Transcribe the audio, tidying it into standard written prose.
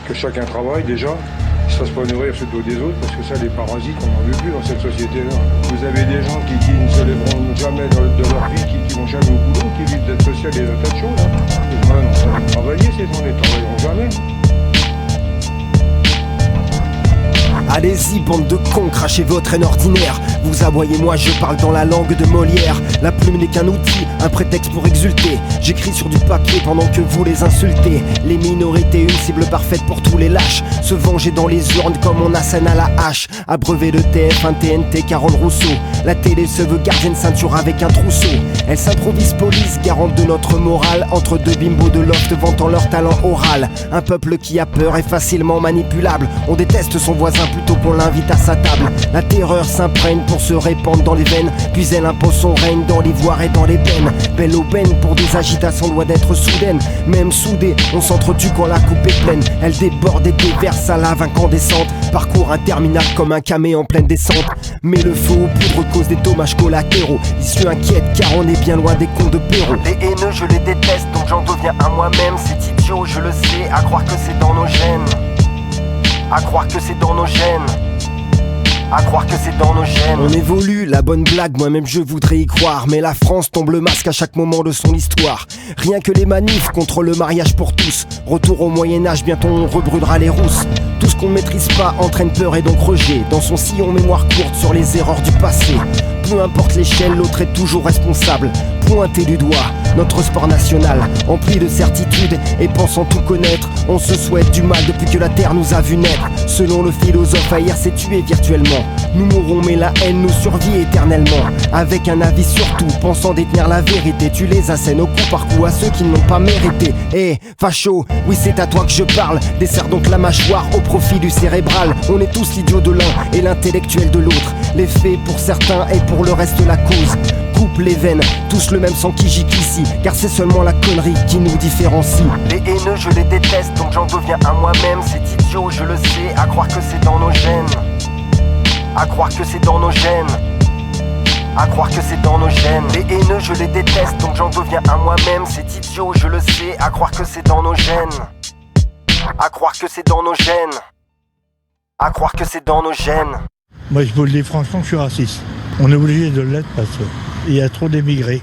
que chacun travaille déjà, qu'il ne se fasse pas nourrir sur le dos des autres, parce que ça, les parasites, on n'en veut plus dans cette société-là. Vous avez des gens qui ne se lèveront jamais de leur vie, qui vont jamais au boulot, qui vivent d'être social et d'un tas de choses. Ces gens-là n'ont pas envie de travailler, ces gens ne travailleront jamais. Allez-y, bande de cons, crachez votre haine ordinaire. Vous aboyez, moi je parle dans la langue de Molière. La plume n'est qu'un outil, un prétexte pour exulter. J'écris sur du papier pendant que vous les insultez. Les minorités, une cible parfaite pour tous les lâches. Se venger dans les urnes comme on assène à la hache. Abreuver le TF1, TNT, Carole Rousseau. La télé se veut gardienne ceinture avec un trousseau. Elle s'improvise police, garante de notre morale. Entre deux bimbos de loft vantant leur talent oral. Un peuple qui a peur est facilement manipulable. On déteste son voisin plutôt qu'on l'invite à sa table. La terreur s'imprègne pour se répandre dans les veines. Puis elle impose son règne dans l'ivoire et dans l'ébène. Belle aubaine pour des agitations doit d'être soudaine. Même soudée, on s'entretue quand la coupe est pleine. Elle déborde et déverse sa lave incandescente. Parcours interminable comme un camé en pleine descente. Mais le feu aux poudres cause des dommages collatéraux. Issue inquiète car on est bien loin des cons de Perrault. Les haineux je les déteste donc j'en deviens à moi-même. C'est idiot je le sais, à croire que c'est dans nos gènes. À croire que c'est dans nos gènes. À croire que c'est dans nos gènes. On évolue, la bonne blague, moi-même je voudrais y croire. Mais la France tombe le masque à chaque moment de son histoire. Rien que les manifs contre le mariage pour tous. Retour au Moyen-Âge, bientôt on rebrûlera les rousses. Tout ce qu'on ne maîtrise pas entraîne peur et donc rejet. Dans son sillon mémoire courte sur les erreurs du passé. Peu importe l'échelle, l'autre est toujours responsable. Pointé du doigt, notre sport national, empli de certitude et pensant tout connaître. On se souhaite du mal depuis que la terre nous a vu naître. Selon le philosophe, haïr c'est tuer virtuellement. Nous mourrons mais la haine nous survit éternellement. Avec un avis sur tout, pensant détenir la vérité. Tu les assènes au coup par coup à ceux qui ne l'ont pas mérité. Facho, oui c'est à toi que je parle. Desserre donc la mâchoire au profit du cérébral. On est tous l'idiot de l'un et l'intellectuel de l'autre. Les faits pour certains et pour le reste la cause. Coupe les veines, tous le même sang qui gicle ici. Car c'est seulement la connerie qui nous différencie. Les haineux je les déteste donc j'en deviens à moi-même. C'est idiot je le sais, à croire que c'est dans nos gènes. À croire que c'est dans nos gènes. À croire que c'est dans nos gènes. Les haineux je les déteste donc j'en deviens à moi-même. C'est idiot je le sais, à croire que c'est dans nos gènes. À croire que c'est dans nos gènes. À croire que c'est dans nos gènes. Moi je vous le dis franchement, je suis raciste. On est obligé de l'être parce qu'il y a trop d'émigrés.